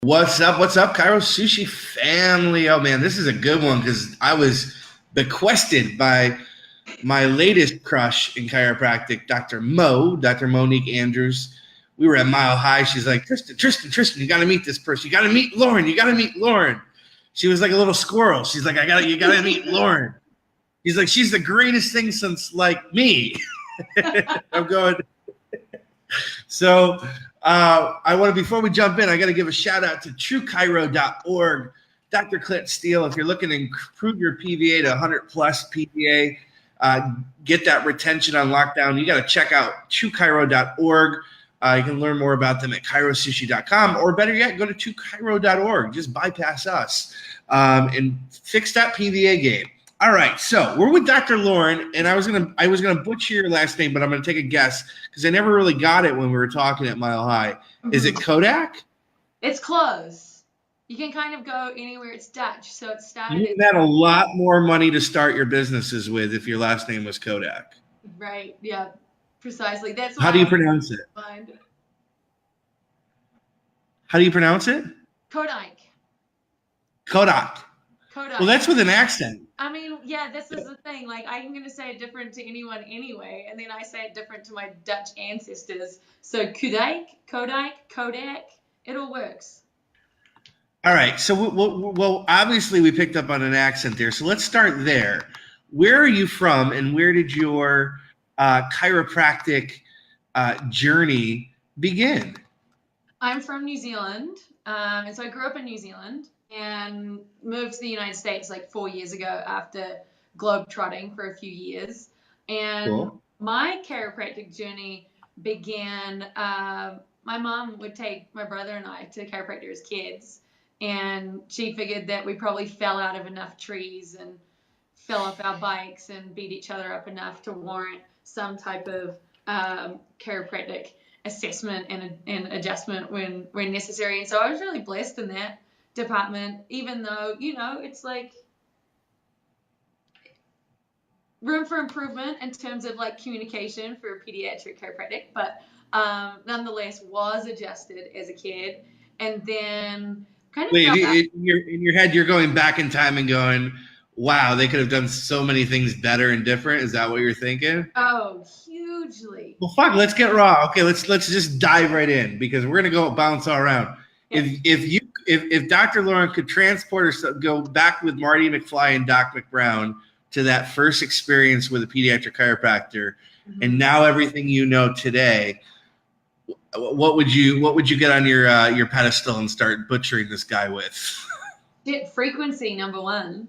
What's up? What's up, Cairo Sushi family? Oh man, this is a good one because I was bequested by my latest crush in chiropractic, Dr. Monique Andrews. We were at Mile High. She's like, Tristan, you got to meet this person. You got to meet Lauren. You got to meet Lauren. She was like a little squirrel. She's like, you got to meet Lauren. He's like, she's the greatest thing since like me. I'm going. So I want to, before we jump in, I got to give a shout out to truechiro.org. Dr. Clint Steele, if you're looking to improve your PVA to 100 plus PVA, get that retention on lockdown, you got to check out truechiro.org. You can learn more about them at kairosushi.com, or better yet, go to truechiro.org. Just bypass us and fix that PVA game. All right, so we're with Dr. Lauren, and I was gonna butcher your last name, but I'm gonna take a guess because I never really got it when we were talking at Mile High. Is it Koedyk? It's close. You can kind of go anywhere. It's Dutch, so it started. You had a lot more money to start your businesses with if your last name was Koedyk. Right? Yeah, precisely. That's how do you pronounce it? How do you pronounce it? Koedyk. Koedyk. Koedyk. Well, that's with an accent. I mean, yeah, this is the thing. Like, I'm going to say it different to anyone anyway, and then I say it different to my Dutch ancestors. So Koedyk, Kodak, it all works. All right. So, well, obviously we picked up on an accent there. So let's start there. Where are you from, and where did your chiropractic journey begin? I'm from New Zealand, and so I grew up in New Zealand and moved to the United States like 4 years ago after globetrotting for a few years. And cool. My chiropractic journey began, my mom would take my brother and I to the chiropractor as kids, and she figured that we probably fell out of enough trees and fell off our bikes and beat each other up enough to warrant some type of chiropractic assessment and adjustment when necessary. And so I was really blessed in that department, even though, it's like room for improvement in terms of like communication for a pediatric chiropractic, but nonetheless was adjusted as a kid. And then kind of in your head, you're going back in time and going, wow, they could have done so many things better and different. Is that what you're thinking? Oh, hugely. Well, fuck, let's get raw. Okay, let's just dive right in because we're gonna go bounce all around. Yeah. If Dr. Lauren could transport herself, go back with Marty McFly and Doc McBrown to that first experience with a pediatric chiropractor, mm-hmm. and now everything you know today, what would you get on your pedestal and start butchering this guy with? Frequency, number one.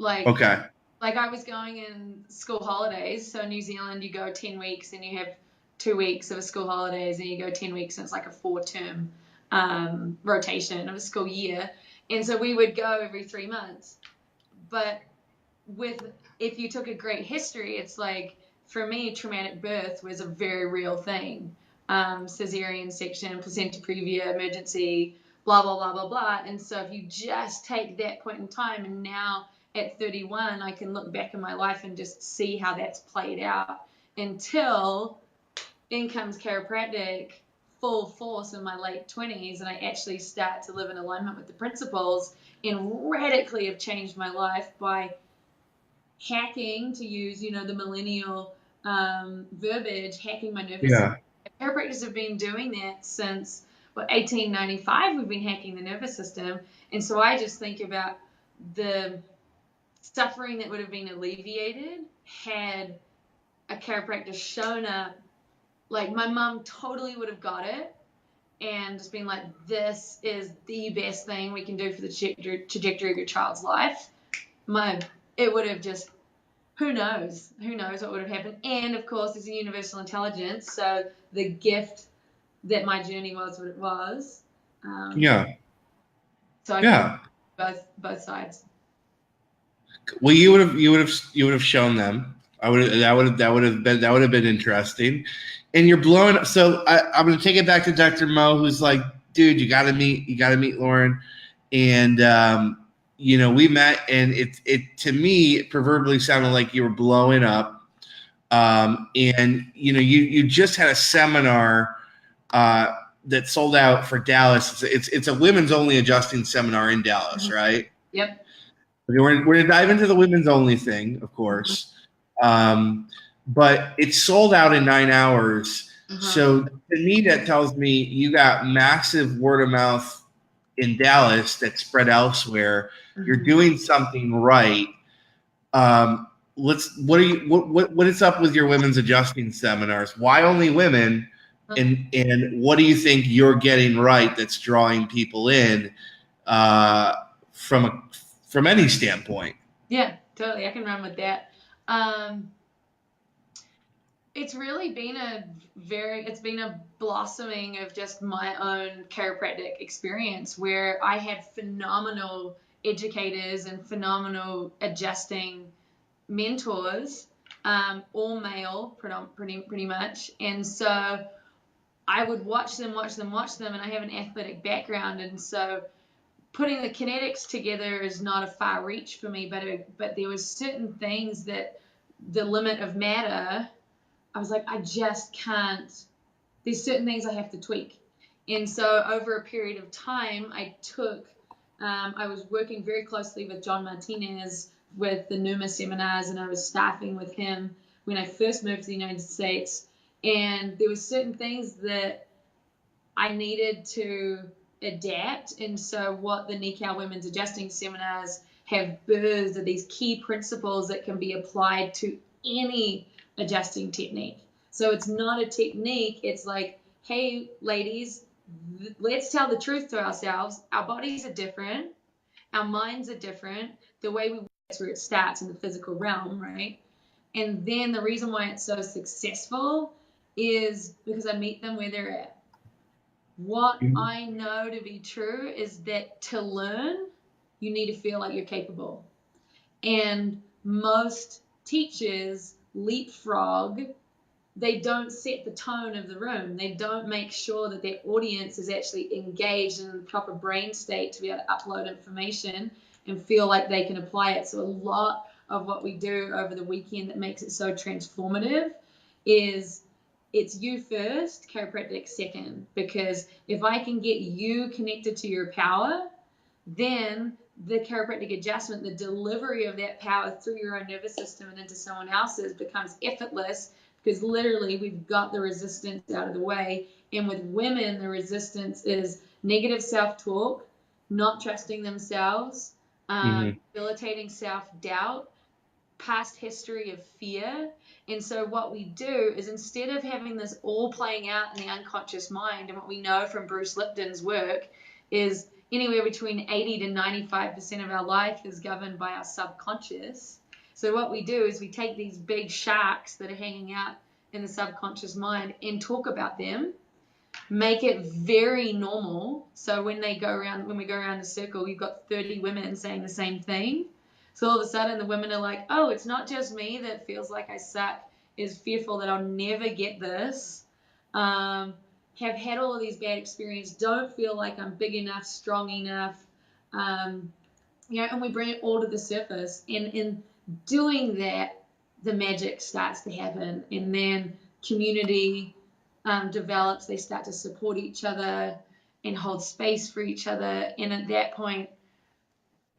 Okay. Like I was going in school holidays. So in New Zealand, you go 10 weeks and you have 2 weeks of a school holidays, and you go 10 weeks and it's like a 4-term rotation of a school year. And so we would go every 3 months. But if you took a great history, it's like, for me, traumatic birth was a very real thing. Cesarean section, placenta previa, emergency, blah, blah, blah, blah, blah. And so if you just take that point in time, and now at 31, I can look back in my life and just see how that's played out until in comes chiropractic full force in my late 20s, and I actually start to live in alignment with the principles and radically have changed my life by hacking, to use, the millennial verbiage, hacking my nervous system. Chiropractors have been doing that since 1895. We've been hacking the nervous system. And so I just think about the suffering that would have been alleviated had a chiropractor shown up. Like, my mom totally would have got it and just been like, this is the best thing we can do for the trajectory of your child's life. It would have just, who knows what would have happened. And of course, there's a universal intelligence. So the gift that my journey was what it was. So I both sides. Well, you would have shown them. That would have been interesting. And you're blowing up. So I'm going to take it back to Dr. Mo, who's like, dude, you got to meet Lauren. And, we met, and it to me, it proverbially sounded like you were blowing up. And, you just had a seminar that sold out for Dallas. It's a women's only adjusting seminar in Dallas, Mhm. right? Yep. Okay, we're gonna dive into the women's only thing, of Mhm. course, but it's sold out in 9 hours. Uh-huh. So to me, that tells me you got massive word of mouth in Dallas that spread elsewhere. You're Mhm. doing something right. Um, what is up with your women's adjusting seminars? Why only women? And what do you think you're getting right that's drawing people in uh, from any standpoint? Yeah, totally. I can run with that. Um, it's really been it's been a blossoming of just my own chiropractic experience where I had phenomenal educators and phenomenal adjusting mentors, all male, pretty much. And so I would watch them, and I have an athletic background, and so putting the kinetics together is not a far reach for me, but there was certain things that the limit of matter, I was like, I just can't. There's certain things I have to tweak, and so over a period of time, I was working very closely with John Martinez with the Numa seminars, and I was staffing with him when I first moved to the United States, and there were certain things that I needed to adapt. And so, what the NECAL Women's Adjusting Seminars have birthed are these key principles that can be applied to any adjusting technique. So, it's not a technique, it's like, hey, ladies, let's tell the truth to ourselves. Our bodies are different, our minds are different. The way we, that's where it starts in the physical realm, right? And then the reason why it's so successful is because I meet them where they're at. What I know to be true is that to learn, you need to feel like you're capable. And most teachers leapfrog, they don't set the tone of the room. They don't make sure that their audience is actually engaged in the proper brain state to be able to upload information and feel like they can apply it. So a lot of what we do over the weekend that makes it so transformative is it's you first, chiropractic second. Because if I can get you connected to your power, then the chiropractic adjustment, the delivery of that power through your own nervous system and into someone else's becomes effortless because literally we've got the resistance out of the way. And with women, the resistance is negative self talk, not trusting themselves, Mm-hmm. debilitating self doubt, past history of fear. And so what we do is instead of having this all playing out in the unconscious mind, and what we know from Bruce Lipton's work is anywhere between 80 to 95% of our life is governed by our subconscious. So what we do is we take these big sharks that are hanging out in the subconscious mind and talk about them, make it very normal. So when we go around the circle, you've got 30 women saying the same thing. So all of a sudden the women are like, oh, it's not just me that feels like I suck, is fearful that I'll never get this, have had all of these bad experiences, don't feel like I'm big enough, strong enough, um, and we bring it all to the surface. And in doing that, the magic starts to happen. And then community develops. They start to support each other and hold space for each other. And at that point,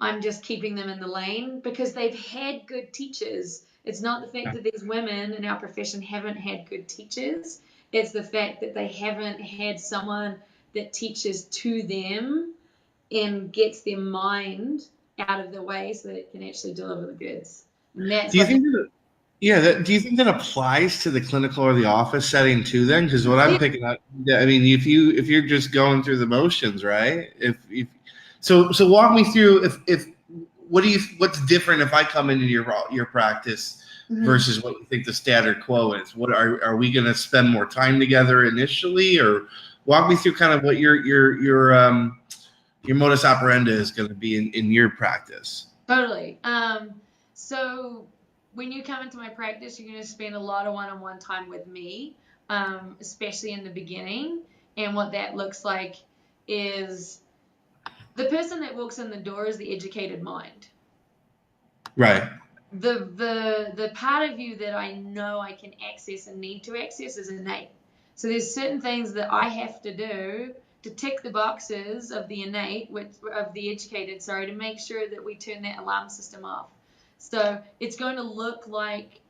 I'm just keeping them in the lane because they've had good teachers. It's not the fact that these women in our profession haven't had good teachers. It's the fact that they haven't had someone that teaches to them and gets their mind out of the way so that it can actually deliver the goods. And that's Do you what. think that, yeah, do you think that applies to the clinical or the office setting too then? Because what I'm Yeah. picking up, yeah, I mean, if you're just going through the motions, right? If so walk me through if what's different if I come into your practice Mhm. versus what you think the status quo is? What are we going to spend more time together initially, or walk me through kind of what your modus operandi is going to be in your practice? Totally. So when you come into my practice, you're going to spend a lot of one-on-one time with me, especially in the beginning. And what that looks like is the person that walks in the door is the educated mind. Right. The part of you that I know I can access and need to access is innate. So there's certain things that I have to do to tick the boxes of the innate, of the educated, sorry, to make sure that we turn that alarm system off. So it's going to look like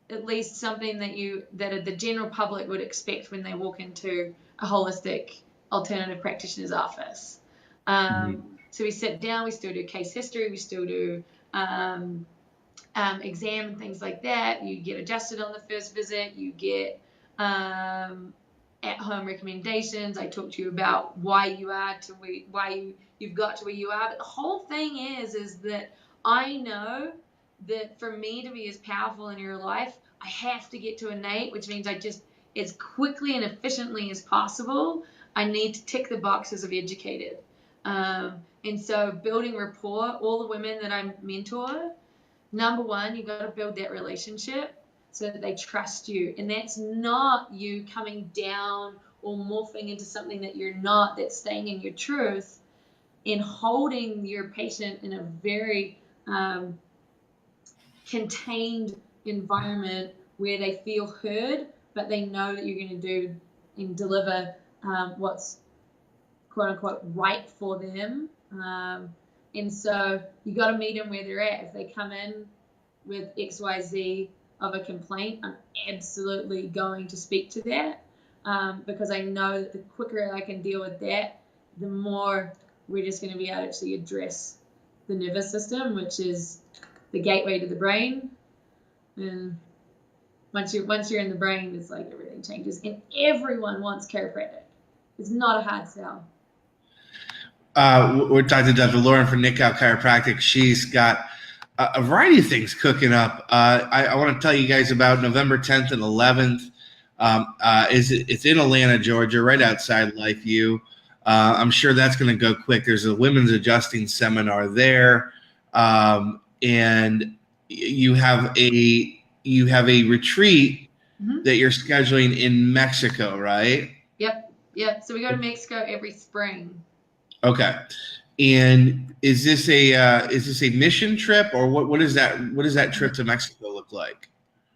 at least something that the general public would expect when they walk into a holistic alternative practitioner's office. So we sit down, we still do case history, we still do exam and things like that. You get adjusted on the first visit. You get at-home recommendations. I talk to you about why you've got to where you are. But the whole thing is that I know that for me to be as powerful in your life, I have to get to innate, which means I just, as quickly and efficiently as possible, I need to tick the boxes of educated. And so building rapport, all the women that I mentor, number one, you got to build that relationship so that they trust you. And that's not you coming down or morphing into something that you're not, that's staying in your truth and holding your patient in a very contained environment where they feel heard, but they know that you're going to do and deliver what's quote unquote right for them. And so you got to meet them where they're at. If they come in with XYZ of a complaint, I'm absolutely going to speak to that because I know that the quicker I can deal with that, the more we're just going to be able to actually address the nervous system, which is the gateway to the brain. And once you're in the brain, it's like everything changes. And everyone wants chiropractic. It's not a hard sell. We're talking to Dr. Lauren from Nick Out Chiropractic. She's got a variety of things cooking up. I want to tell you guys about November 10th and 11th. It's in Atlanta, Georgia, right outside Lakeview. I'm sure that's going to go quick. There's a women's adjusting seminar there, and you have a retreat that you're scheduling in Mexico, right? Yep. So we go to Mexico every spring. Okay. And is this a mission trip, or what does that trip to Mexico look like?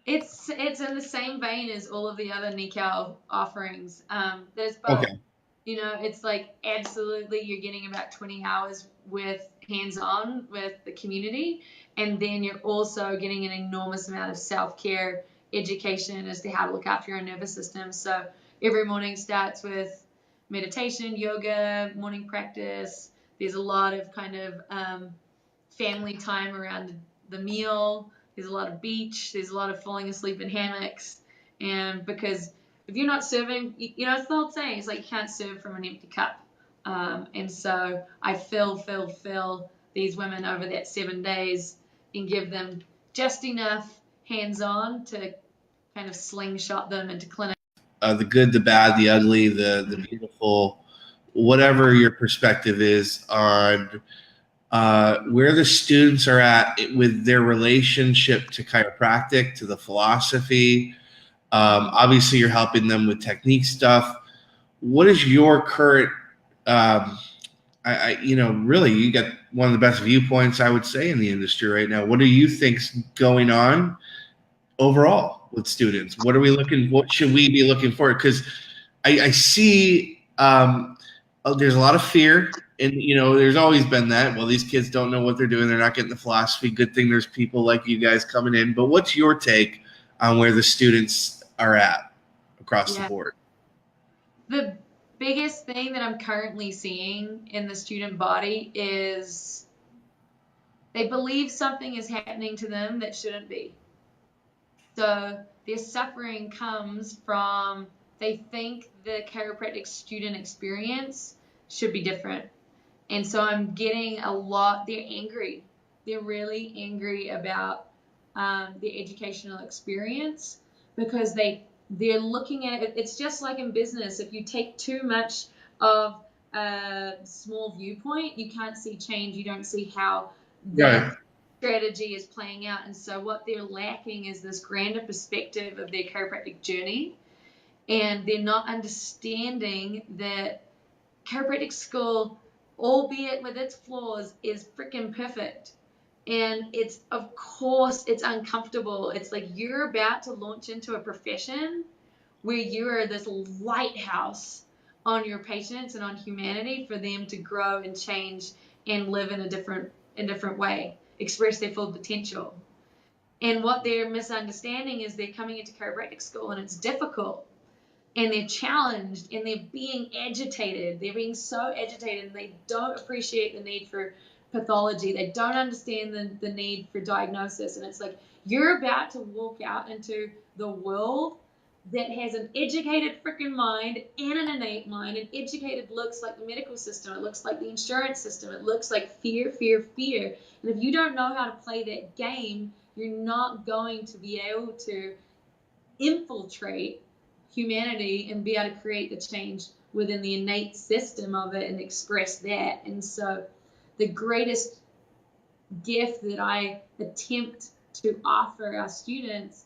It's in the same vein as all of the other NICAL offerings. There's both. Okay. You know, it's like absolutely you're getting about 20 hours with hands-on with the community, and then you're also getting an enormous amount of self-care education as to how to look after your own nervous system. So every morning starts with meditation, yoga, morning practice. There's a lot of kind of family time around the meal. There's a lot of beach. There's a lot of falling asleep in hammocks. And because if you're not serving, you know, it's the old saying, it's like you can't serve from an empty cup. And so I fill these women over that 7 days and give them just enough hands-on to kind of slingshot them into clinic. The good, the bad, the ugly, the beautiful, whatever your perspective is on where the students are at with their relationship to chiropractic, to the philosophy. Obviously, you're helping them with technique stuff. What is your current? Really, you got one of the best viewpoints I would say in the industry right now. What do you think's going on overall with students? What should we be looking for? Because I see there's a lot of fear, and there's always been that. Well, these kids don't know what they're doing; they're not getting the philosophy. Good thing there's people like you guys coming in. But what's your take on where the students are at across the board? The biggest thing that I'm currently seeing in the student body is they believe something is happening to them that shouldn't be. So their suffering comes from they think the chiropractic student experience should be different. And so I'm getting they're angry. They're really angry about the educational experience because they're looking at it. It's just like in business. If you take too much of a small viewpoint, you can't see change. You don't see how that strategy is playing out. And so what they're lacking is this grander perspective of their chiropractic journey. And they're not understanding that chiropractic school, albeit with its flaws, is freaking perfect. And of course, it's uncomfortable. It's like you're about to launch into a profession where you're this lighthouse on your patients and on humanity for them to grow and change and live in a different way, express their full potential. And what they're misunderstanding is they're coming into chiropractic school and it's difficult and they're challenged and they're being agitated. They're being so agitated and they don't appreciate the need for pathology. They don't understand the need for diagnosis. And it's like you're about to walk out into the world that has an educated freaking mind and an innate mind. And educated looks like the medical system. It looks like the insurance system. It looks like fear, fear, fear. And if you don't know how to play that game, you're not going to be able to infiltrate humanity and be able to create the change within the innate system of it and express that. And so the greatest gift that I attempt to offer our students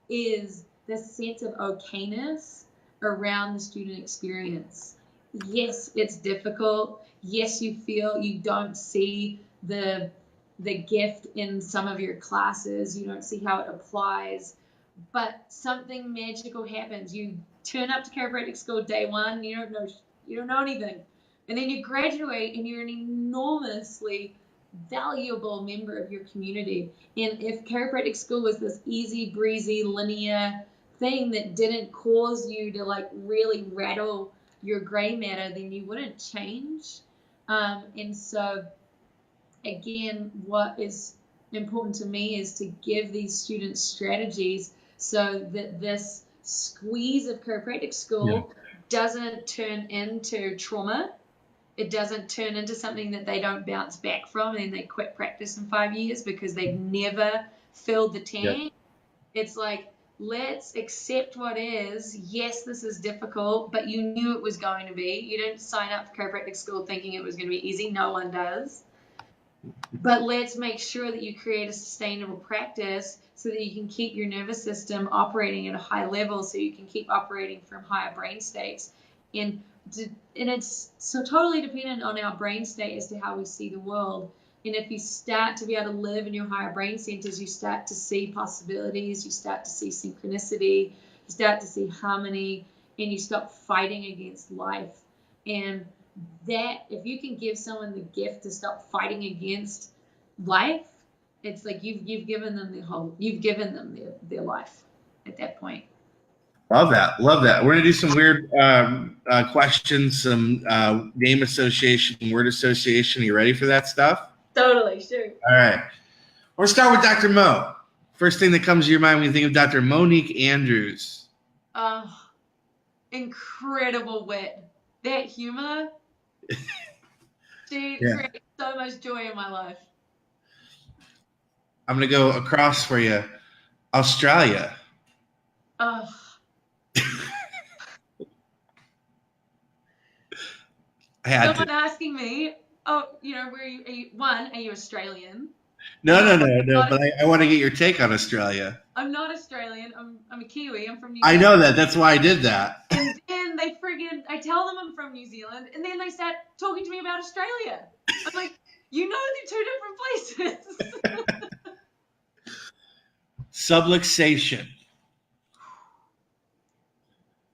is this sense of okayness around the student experience. Yes, it's difficult. Yes, you feel you don't see the gift in some of your classes. You don't see how it applies, but something magical happens. You turn up to chiropractic school day one, you don't know anything, and then you graduate and you're an enormously valuable member of your community. And if chiropractic school was this easy breezy linear thing that didn't cause you to like really rattle your gray matter, then you wouldn't change. And so again, what is important to me is to give these students strategies so that this squeeze of chiropractic school doesn't turn into trauma. It doesn't turn into something that they don't bounce back from and they quit practice in 5 years because they've never filled the tank. It's like, let's accept what is. Yes, this is difficult, but you knew it was going to be. You didn't sign up for chiropractic school thinking it was going to be easy. No one does. But let's make sure that you create a sustainable practice so that you can keep your nervous system operating at a high level, so you can keep operating from higher brain states. And it's so totally dependent on our brain state as to how we see the world. And if you start to be able to live in your higher brain centers, you start to see possibilities, you start to see synchronicity, you start to see harmony, and you stop fighting against life. And that if you can give someone the gift to stop fighting against life, it's like you've given them their life at that point. Love that. Love that. We're going to do some weird questions, some name association, word association. Are you ready for that stuff? Totally, sure. All right. We'll start with Dr. Mo. First thing that comes to your mind when you think of Dr. Monique Andrews. Incredible wit. That humor. She creates so much joy in my life. I'm going to go across for you. Australia. Oh. Someone asking me, where are you? Are you Australian? No. But I want to get your take on Australia. I'm not Australian. I'm a Kiwi. I'm from New Zealand. I know that. That's why I did that. And then I tell them I'm from New Zealand, and then they start talking to me about Australia. I'm like, they're two different places. Subluxation.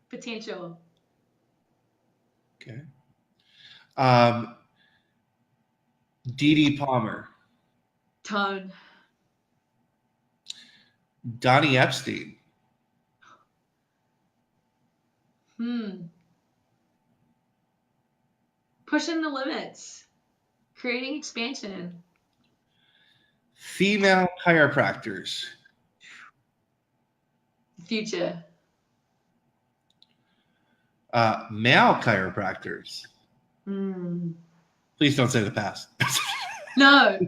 Potential. Okay. Dee Palmer. Tone. Donnie Epstein. Pushing the limits. Creating expansion. Female chiropractors. Future. Male chiropractors. Please don't say the past. No.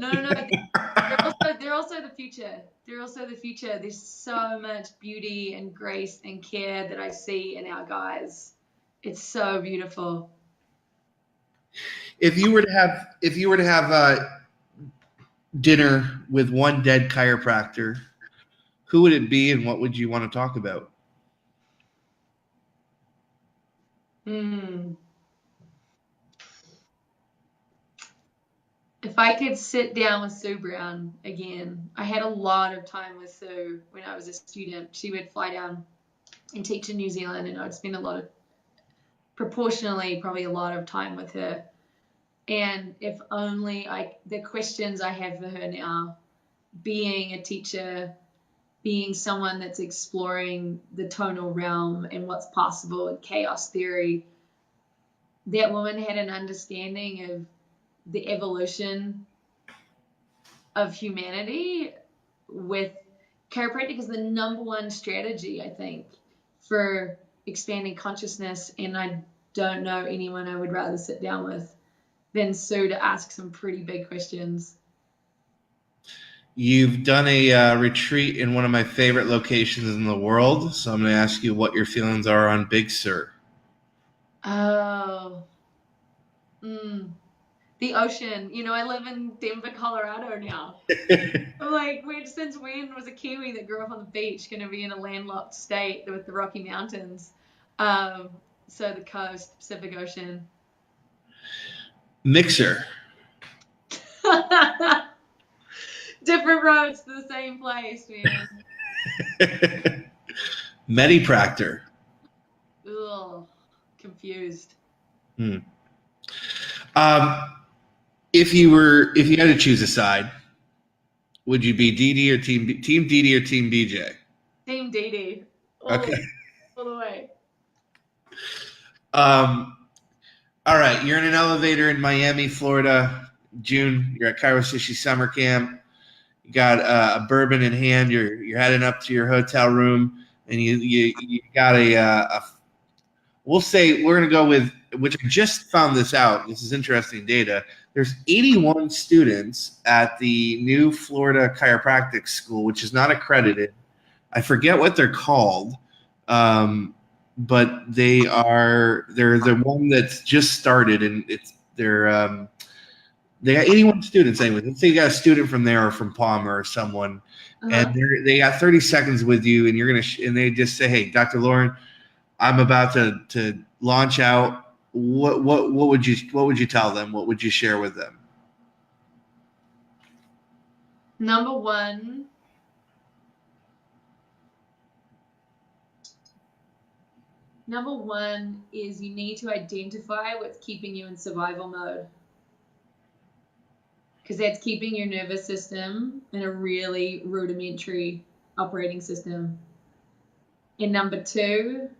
They're also the future. They're also the future. There's so much beauty and grace and care that I see in our guys. It's so beautiful. If you were to have dinner with one dead chiropractor, who would it be and what would you want to talk about? If I could sit down with Sue Brown again, I had a lot of time with Sue when I was a student. She would fly down and teach in New Zealand, and I'd spend proportionally, probably a lot of time with her. And if only the questions I have for her now, being a teacher, being someone that's exploring the tonal realm and what's possible in chaos theory, that woman had an understanding of the evolution of humanity with chiropractic is the number one strategy, I think, for expanding consciousness. And I don't know anyone I would rather sit down with than Sue to ask some pretty big questions. You've done a retreat in one of my favorite locations in the world, so I'm going to ask you what your feelings are on Big Sur. Oh, the ocean. You know, I live in Denver, Colorado now. I'm like, since when was a Kiwi that grew up on the beach going to be in a landlocked state with the Rocky Mountains? So the coast, Pacific Ocean. Mixer. Different roads to the same place, man. Medipractor. Ugh, confused. If you had to choose a side, would you be DD or team DD or team BJ? Team DD. Okay. All the way. All right, you're in an elevator in Miami, Florida, June. You're at Cairo Sushi Summer Camp. You got a bourbon in hand. You're heading up to your hotel room, and you got a. We'll say we're going to go with, which I just found this out. This is interesting data. There's 81 students at the new Florida Chiropractic School, which is not accredited. I forget what they're called. But they're the one that's just started, and they got 81 students anyway. Let's say you got a student from there or from Palmer or someone, and they got 30 seconds with you, and you're gonna and they just say, "Hey, Dr. Lauren, I'm about to launch out. What would you tell them? What would you share with them?" Number one. Number one is you need to identify what's keeping you in survival mode. Because that's keeping your nervous system in a really rudimentary operating system. And number two,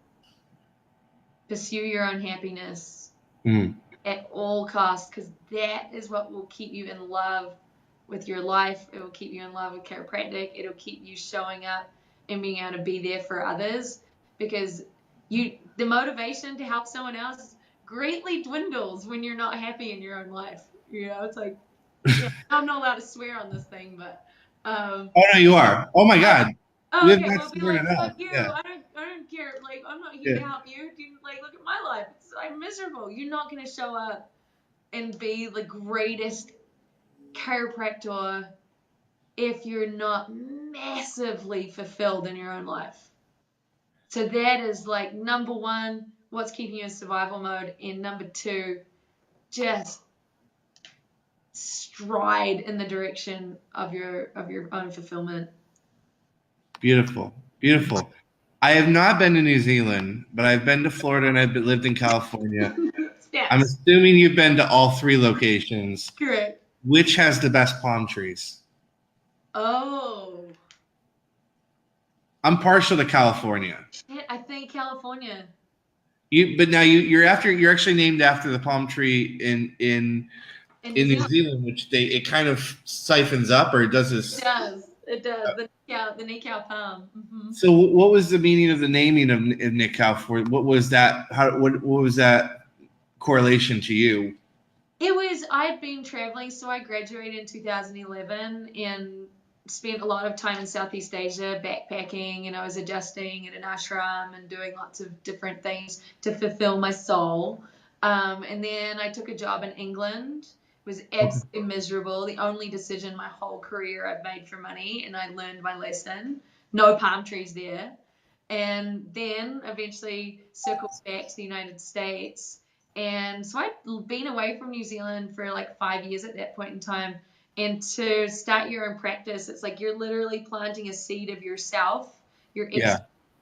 pursue your own happiness at all costs, because that is what will keep you in love with your life. It will keep you in love with chiropractic. It'll keep you showing up and being able to be there for others, because the motivation to help someone else greatly dwindles when you're not happy in your own life. You know, it's like, I'm not allowed to swear on this thing, but oh no, you are. Oh my God. Oh, okay. Well, be like, fuck you. Yeah. I don't care. Like, I'm not here to help you. Like, look at my life. I'm miserable. You're not gonna show up and be the greatest chiropractor if you're not massively fulfilled in your own life. So that is like number one, what's keeping you in survival mode, and number two, just stride in the direction of your own fulfillment. Beautiful. Beautiful. I have not been to New Zealand, but I've been to Florida and I've lived in California. I'm assuming you've been to all three locations. Correct. Which has the best palm trees? Oh. I'm partial to California. I think California. But now you're actually named after the palm tree in New Zealand, which it kind of siphons up, or does this? It does. The Nikau palm. Mm-hmm. So what was the meaning of the naming of Nikau for? What was that? What was that correlation to you? It was, I'd been traveling, so I graduated in 2011 and spent a lot of time in Southeast Asia backpacking, and I was adjusting at an ashram and doing lots of different things to fulfill my soul. And then I took a job in England. It was absolutely miserable. The only decision my whole career I've made for money, and I learned my lesson. No palm trees there. And then eventually circled back to the United States. And so I'd been away from New Zealand for like 5 years at that point in time. And to start your own practice, it's like you're literally planting a seed of yourself, your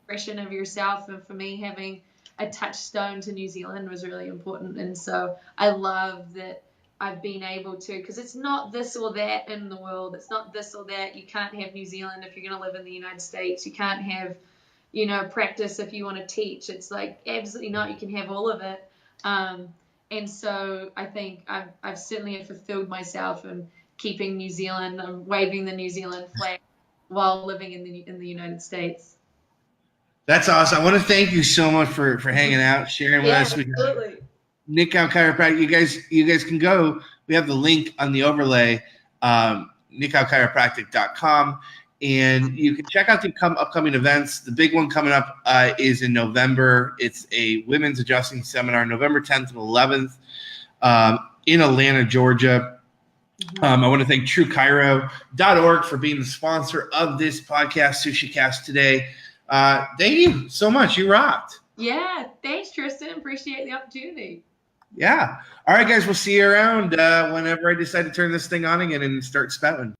expression of yourself. And for me, having a touchstone to New Zealand was really important. And so I love that I've been able to, because it's not this or that in the world. It's not this or that. You can't have New Zealand if you're going to live in the United States. You can't have, practice if you want to teach. It's like absolutely not. You can have all of it. And so I think I've certainly fulfilled myself in keeping New Zealand, waving the New Zealand flag while living in the United States. That's awesome. I want to thank you so much for hanging out, sharing with Yeah, us. We got absolutely. Nick out Chiropractic. You guys can go. We have the link on the overlay, nickoutchiropractic.com, and you can check out the upcoming events. The big one coming up is in November. It's a women's adjusting seminar, November 10th and 11th, in Atlanta, Georgia. I want to thank TrueChiro.org for being the sponsor of this podcast, SushiCast, today. Thank you so much. You rocked. Yeah, thanks, Tristan. Appreciate the opportunity. Yeah. All right, guys. We'll see you around whenever I decide to turn this thing on again and start spouting.